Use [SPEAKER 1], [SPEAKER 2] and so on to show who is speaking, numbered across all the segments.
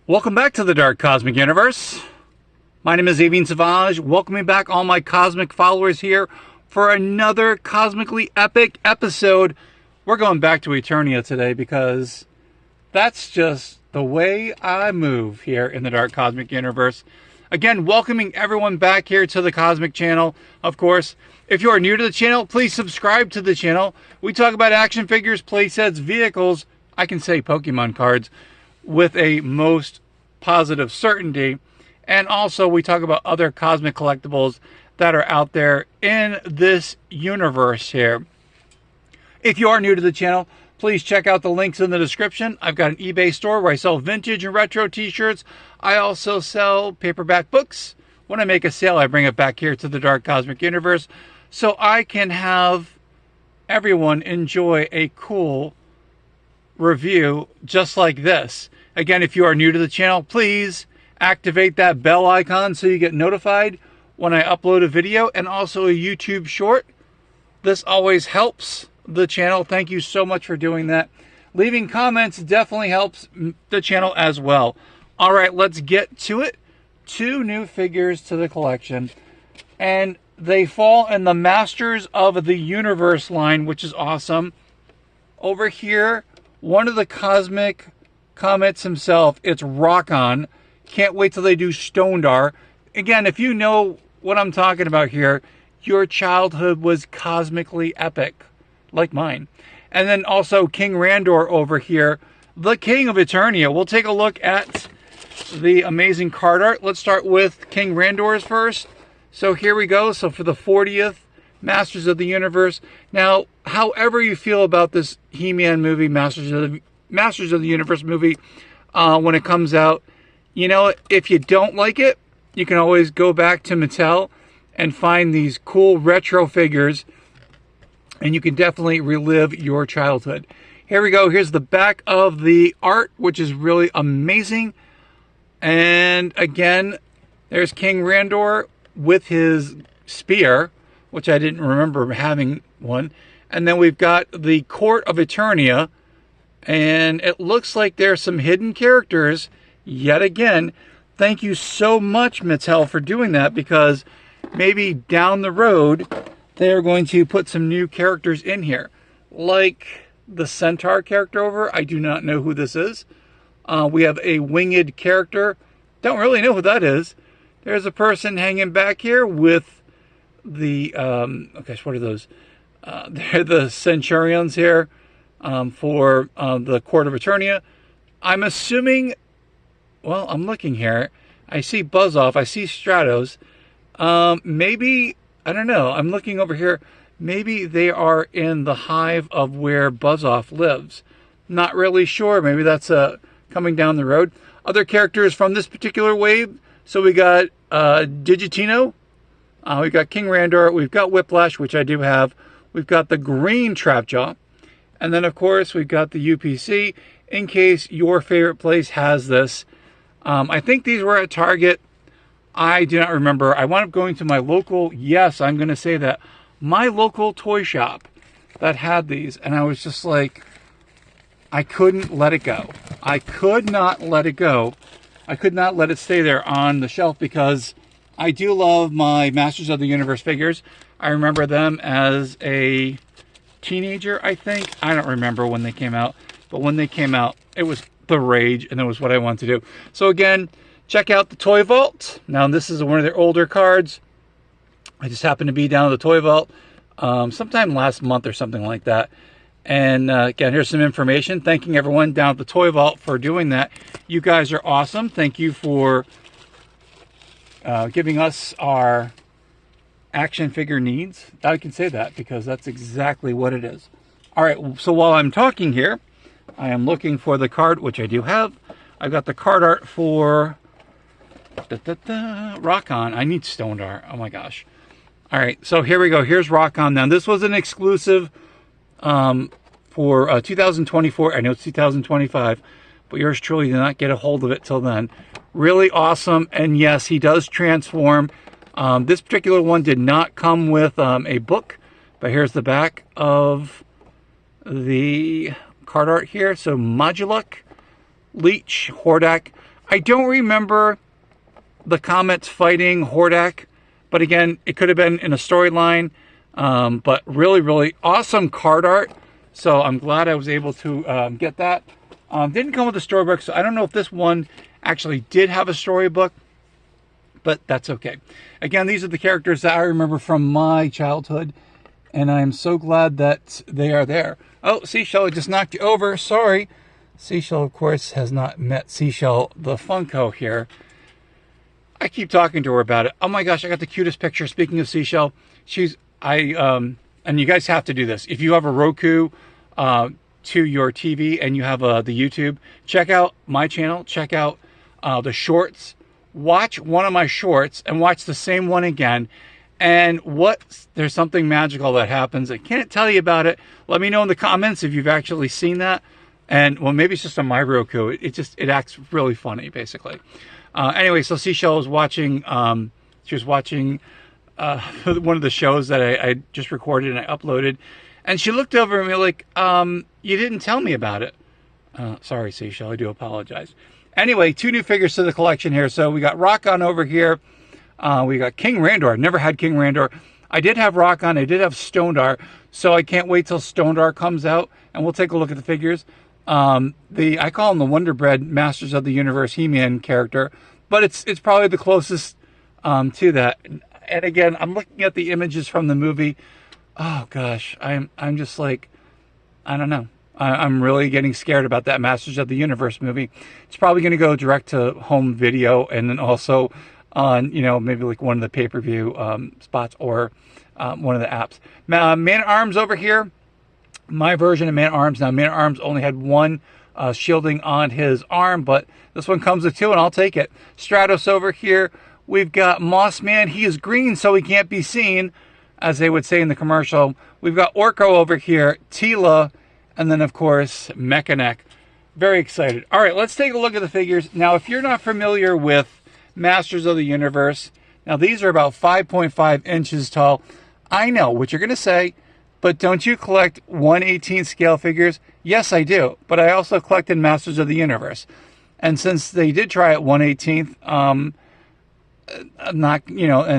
[SPEAKER 1] Welcome back to the Dark Cosmic Universe. My name is Avian Savage. Welcoming back all my cosmic followers here for another cosmically epic episode. We're going back to Eternia today because that's just the way I move here in the Dark Cosmic Universe. Again, welcoming everyone back here to the Cosmic Channel. Of course, if you are new to the channel, please subscribe to the channel. We talk about action figures, playsets, vehicles, I can say Pokemon cards, with a most positive certainty. And also we talk about other cosmic collectibles that are out there in this universe here. If you are new to the channel, please check out the links in the description. I've got an eBay store where I sell vintage and retro t-shirts. I also sell paperback books. When I make a sale, I bring it back here to the Dark Cosmic Universe so I can have everyone enjoy a cool review just like this. Again, if you are new to the channel, please activate that bell icon so you get notified when I upload a video and also a YouTube short. This always helps the channel. Thank you so much for doing that. Leaving comments definitely helps the channel as well. All right, let's get to it. 2 new figures to the collection, and they fall in the Masters of the Universe line, which is awesome. Over here, one of the cosmic comets himself, it's Rokkon. Can't wait till they do Randor. Again, if you know what I'm talking about here, your childhood was cosmically epic, like mine. And then also King Randor over here, the King of Eternia. We'll take a look at the amazing card art. Let's start with King Randor's first. So here we go. So for the 40th Masters of the Universe. Now, however you feel about this He-Man movie, Masters of the Universe movie, when it comes out, you know, if you don't like it, you can always go back to Mattel and find these cool retro figures, and you can definitely relive your childhood. Here we go. Here's the back of the art, which is really amazing. And again, there's King Randor with his spear, which I didn't remember having one. And then we've got the Court of Eternia, and it looks like there's some hidden characters yet again. Thank you so much, Mattel, for doing that, because maybe down the road they're going to put some new characters in here, like the Centaur character over. I do not know who this is. We have a winged character. Don't really know who that is. There's a person hanging back here with the okay, what are those? They're the Centurions here for the Court of Eternia. I'm assuming, well, I'm looking here. I see Buzz-Off. I see Stratos. Maybe, I don't know. I'm looking over here. Maybe they are in the hive of where Buzz-Off lives. Not really sure. Maybe that's coming down the road. Other characters from this particular wave. So we got Digitino. We've got King Randor. We've got Whiplash, which I do have. We've got the green Trapjaw. And then, of course, we've got the UPC, in case your favorite place has this. I think these were at Target. I do not remember. I wound up going to my local, yes, I'm going to say that, my local toy shop that had these. And I was just like, I couldn't let it go. I could not let it go. I could not let it stay there on the shelf because I do love my Masters of the Universe figures. I remember them as a teenager, I think. I don't remember when they came out, but when they came out, it was the rage, and it was what I wanted to do. So again, check out the Toy Vault. Now, this is one of their older cards. I just happened to be down at the Toy Vault sometime last month or something like that. And again, here's some information. Thanking everyone down at the Toy Vault for doing that. You guys are awesome. Thank you for giving us our action figure needs. I can say that because that's exactly what it is. All right, so while I'm talking here, I am looking for the card, which I do have. I've got the card art for Rokkon. I need Randor. Oh my gosh. All right, so here we go. Here's Rokkon. Now, this was an exclusive for 2024. I know it's 2025, but yours truly did not get a hold of it till then. Really awesome. And yes, he does transform. This particular one did not come with a book, but here's the back of the card art here. So Moduluk, Leech, Hordak. I don't remember the Comets fighting Hordak, but again, it could have been in a storyline. But really, really awesome card art. So I'm glad I was able to get that. Didn't come with a storybook, so I don't know if this one actually did have a storybook, but that's okay. Again, these are the characters that I remember from my childhood, and I'm so glad that they are there. Oh, Seashell, I just knocked you over. Sorry. Seashell, of course, has not met Seashell, the Funko here. I keep talking to her about it. Oh my gosh, I got the cutest picture. Speaking of Seashell, and you guys have to do this. If you have a Roku to your TV and you have the YouTube, check out my channel. Check out the shorts. Watch one of my shorts and watch the same one again. And there's something magical that happens. I can't tell you about it. Let me know in the comments if you've actually seen that. And well, maybe it's just on my Roku. It acts really funny, basically. Anyway, so Seashell was watching. She was watching one of the shows that I just recorded and I uploaded, and she looked over at me like, "You didn't tell me about it." Sorry, Seashell. I do apologize. Anyway, 2 new figures to the collection here. So we got Rokkon over here. We got King Randor. I've never had King Randor. I did have Rokkon. I did have Stondar. So I can't wait till Stondar comes out, and we'll take a look at the figures. I call him the Wonder Bread Masters of the Universe He-Man character, but it's probably the closest to that. And again, I'm looking at the images from the movie. Oh gosh, I'm just like, I don't know. I'm really getting scared about that Masters of the Universe movie. It's probably going to go direct to home video, and then also on, maybe like one of the pay-per-view spots or one of the apps. Man-at-Arms over here. My version of Man-at-Arms. Now, Man-at-Arms only had one shielding on his arm, but this one comes with 2, and I'll take it. Stratos over here. We've got Mossman. He is green, so he can't be seen, as they would say in the commercial. We've got Orko over here, Tila, and then, of course, Mechanic. Very excited. All right, let's take a look at the figures. Now, if you're not familiar with Masters of the Universe, now these are about 5.5 inches tall. I know what you're going to say, but don't you collect 1/18 scale figures? Yes, I do, but I also collected Masters of the Universe. And since they did try at 1/18, and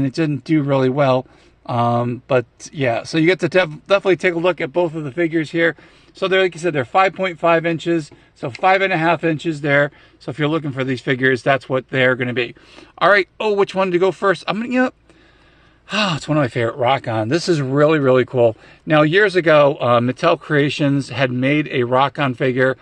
[SPEAKER 1] it didn't do really well. But yeah, so you get to definitely take a look at both of the figures here. So they're, like you said, they're 5.5 inches, so 5.5 inches there. So if you're looking for these figures, that's what they're going to be. All right. Oh, which one to go first? I'm going to, it's one of my favorite Rokkon. This is really, really cool. Now, years ago, Mattel Creations had made a Rokkon figure,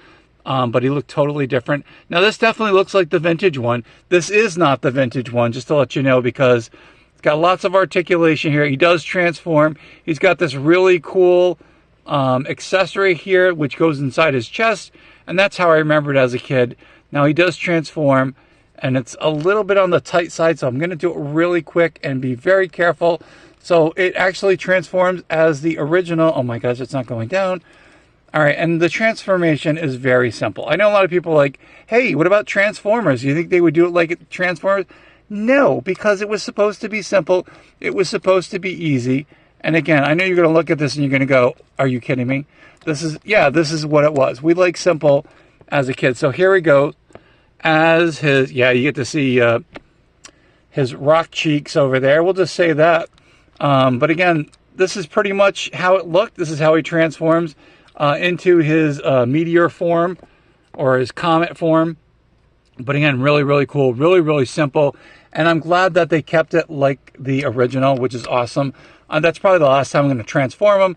[SPEAKER 1] but he looked totally different. Now, this definitely looks like the vintage one. This is not the vintage one, just to let you know, because it's got lots of articulation here. He does transform. He's got this really cool accessory here, which goes inside his chest, and that's how I remember it as a kid. Now, he does transform, and it's a little bit on the tight side, so I'm going to do it really quick and be very careful. So it actually transforms as the original. Oh my gosh, it's not going down. All right, and the transformation is very simple. I know a lot of people are like, hey, what about Transformers? You think they would do it like Transformers? No, because it was supposed to be simple. It was supposed to be easy. And again, I know you're going to look at this and you're going to go, are you kidding me? This is what it was. We like simple as a kid. So here we go. As his, you get to see his rock cheeks over there. We'll just say that. But again, this is pretty much how it looked. This is how he transforms into his meteor form or his comet form. But again, really, really cool. Really, really simple. And I'm glad that they kept it like the original, which is awesome. That's probably the last time I'm going to transform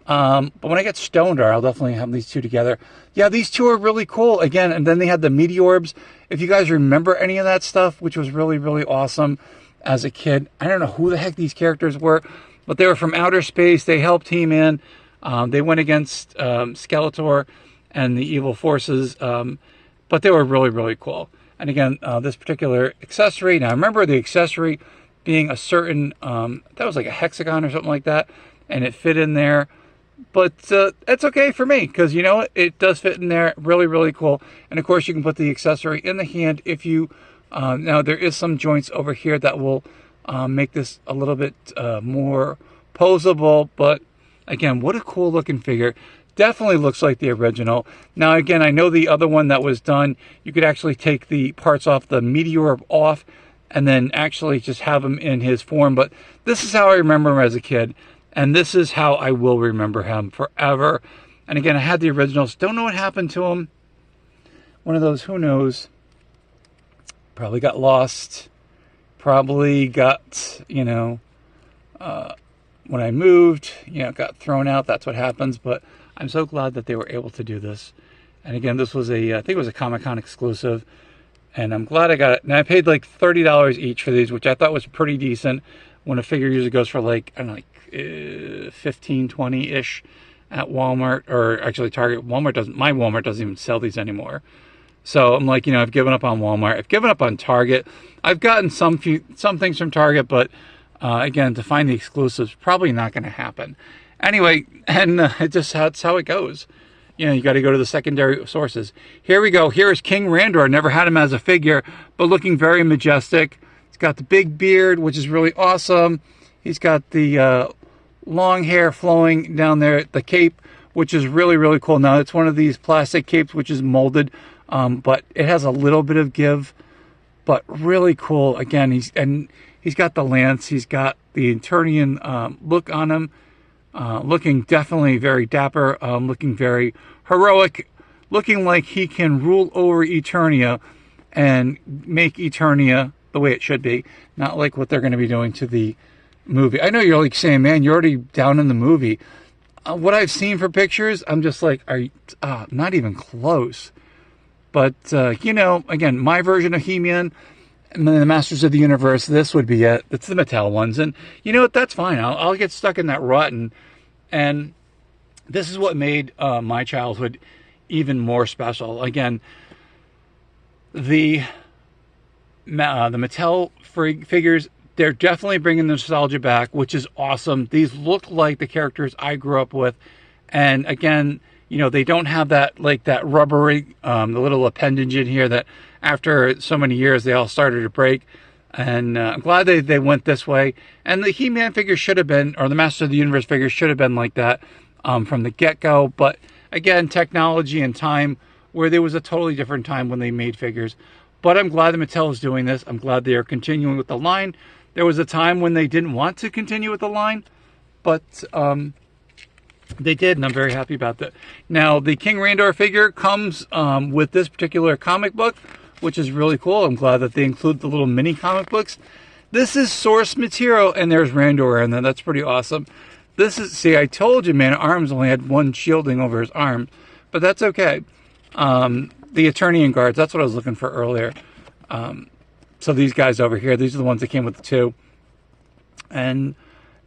[SPEAKER 1] them. But when I get Stondar, I'll definitely have these two together. Yeah, these two are really cool. Again, and then they had the Meteorbs. If you guys remember any of that stuff, which was really, really awesome as a kid. I don't know who the heck these characters were, but they were from outer space. They helped He-Man. They went against Skeletor and the evil forces. But they were really, really cool. And again, this particular accessory. Now, I remember the accessory being a certain, that was like a hexagon or something like that. And it fit in there. But it's okay for me, because you know what? It does fit in there. Really, really cool. And of course, you can put the accessory in the hand if you... now, there is some joints over here that will make this a little bit more posable. But again, what a cool looking figure. Definitely looks like the original. Now again, I know the other one that was done, you could actually take the parts off the meteor off and then actually just have him in his form. But this is how I remember him as a kid. And this is how I will remember him forever. And again, I had the originals. Don't know what happened to him. One of those, who knows. Probably got lost. Probably got, you know, when I moved, you know, got thrown out. That's what happens. But I'm so glad that they were able to do this. And again, this was I think it was a Comic-Con exclusive. And I'm glad I got it. And I paid like $30 each for these, which I thought was pretty decent. When a figure usually goes for like, I don't know, like 15, 20-ish at Walmart, or actually Target. My Walmart doesn't even sell these anymore. So I'm like, you know, I've given up on Walmart. I've given up on Target. I've gotten some things from Target, but again, to find the exclusives, probably not going to happen. Anyway, and that's how it goes. You know, you got to go to the secondary sources. Here we go. Here is King Randor. I never had him as a figure, but looking very majestic. He's got the big beard, which is really awesome. He's got the long hair flowing down there, the cape, which is really, really cool. Now, it's one of these plastic capes, which is molded, but it has a little bit of give, but really cool. Again, he's got the lance. He's got the Eternian look on him. Looking definitely very dapper, looking very heroic, looking like he can rule over Eternia and make Eternia the way it should be, not like what they're going to be doing to the movie. I know you're like saying, man, you're already down in the movie. What I've seen for pictures, I'm just like, are you, not even close. But, you know, again, my version of He-Man and then the Masters of the Universe, this would be it. It's the Mattel ones. And you know what? That's fine. I'll get stuck in that rut. And this is what made my childhood even more special. Again, the Mattel figures, they're definitely bringing the nostalgia back, which is awesome. These look like the characters I grew up with. And again, you know, they don't have that, like that rubbery, the little appendage in here that after so many years, they all started to break. And I'm glad they went this way. And the He-Man figure should have been, or the Master of the Universe figure should have been like that from the get-go. But again, technology and time, where there was a totally different time when they made figures. But I'm glad that Mattel is doing this. I'm glad they are continuing with the line. There was a time when they didn't want to continue with the line, but they did, and I'm very happy about that. Now, the King Randor figure comes with this particular comic book, which is really cool. I'm glad that they include the little mini comic books. This is source material, and there's Randor in there. That's pretty awesome. This is, see, I told you, man, Arms only had one shielding over his arm, but that's okay. The Eternian guards, that's what I was looking for earlier. So these guys over here, these are the ones that came with the two. And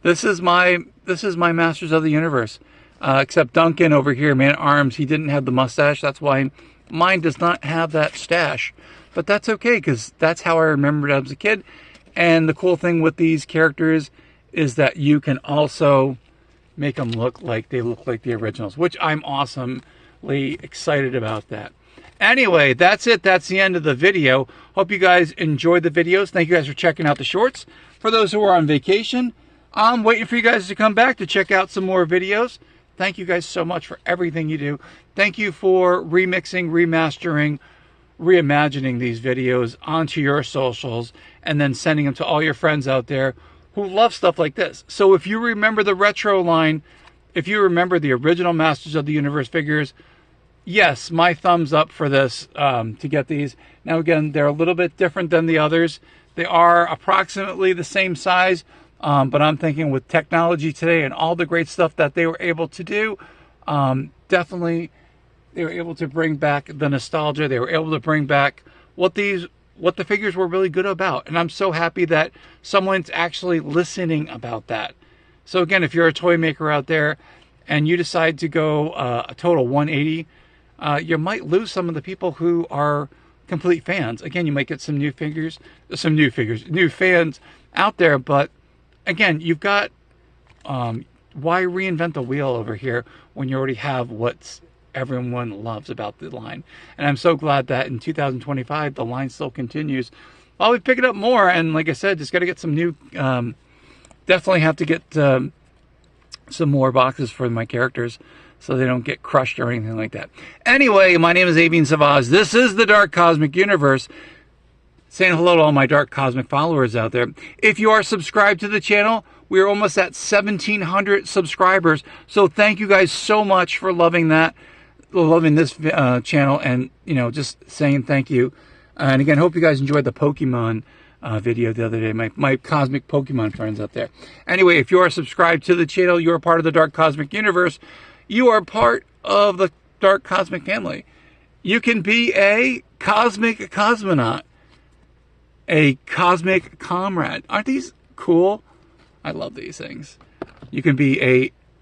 [SPEAKER 1] this is my Masters of the Universe. Except Duncan over here, man, Arms, he didn't have the mustache. That's why mine does not have that stash. But that's okay, because that's how I remembered it as a kid. And the cool thing with these characters is that you can also make them look like they look like the originals, which I'm awesomely excited about that. Anyway, that's it. That's the end of the video. Hope you guys enjoyed the videos. Thank you guys for checking out the shorts. For those who are on vacation, I'm waiting for you guys to come back to check out some more videos. Thank you guys so much for everything you do. Thank you for remixing, remastering, reimagining these videos onto your socials and then sending them to all your friends out there who love stuff like this. So if you remember the retro line, if you remember the original Masters of the Universe figures, yes, my thumbs up for this to get these. Now again, they're a little bit different than the others. They are approximately the same size, but I'm thinking with technology today and all the great stuff that they were able to do, definitely they were able to bring back the nostalgia. They were able to bring back what the figures were really good about. And I'm so happy that someone's actually listening about that. So again, if you're a toy maker out there and you decide to go a total 180, you might lose some of the people who are complete fans. Again, you might get some new fans out there, but again, you've got, why reinvent the wheel over here when you already have what everyone loves about the line? And I'm so glad that in 2025, the line still continues. I'll be picking up more, and like I said, just got to get some new, definitely have to get some more boxes for my characters. so they don't get crushed or anything like that. Anyway, my name is Avian Savage. This is the Dark Cosmic Universe. Saying hello to all my Dark Cosmic followers out there. If you are subscribed to the channel, we are almost at 1,700 subscribers. So thank you guys so much for loving this channel, and just saying thank you. And again, hope you guys enjoyed the Pokemon video the other day, my cosmic Pokemon friends out there. Anyway, if you are subscribed to the channel, you are part of the Dark Cosmic Universe. You are part of the Dark Cosmic family. You can be a cosmic cosmonaut, a cosmic comrade. Aren't these cool? I love these things. You can be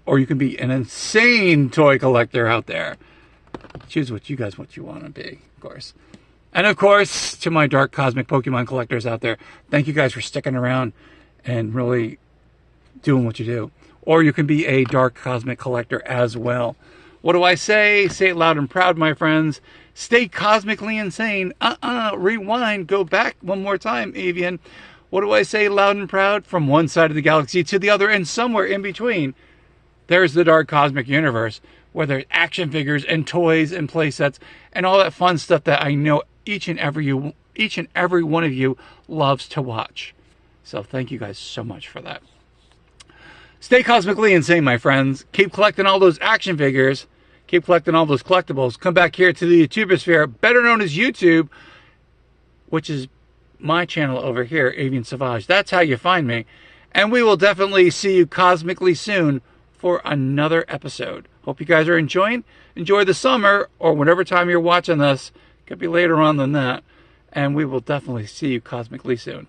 [SPEAKER 1] an insane toy collector out there. Choose what you want to be, of course. And of course, to my Dark Cosmic Pokemon collectors out there, thank you guys for sticking around and really doing what you do. Or you can be a Dark Cosmic collector as well. What do I say? Say it loud and proud, my friends. Stay cosmically insane. Rewind. Go back one more time, Avian. What do I say loud and proud? From one side of the galaxy to the other, and somewhere in between, there's the Dark Cosmic Universe, where there's action figures and toys and play sets and all that fun stuff that I know each and every one of you loves to watch. So thank you guys so much for that. Stay cosmically insane, my friends. Keep collecting all those action figures. Keep collecting all those collectibles. Come back here to the YouTubersphere, better known as YouTube, which is my channel over here, Avian Savage. That's how you find me. And we will definitely see you cosmically soon for another episode. Hope you guys are enjoying. Enjoy the summer, or whatever time you're watching this. Could be later on than that. And we will definitely see you cosmically soon.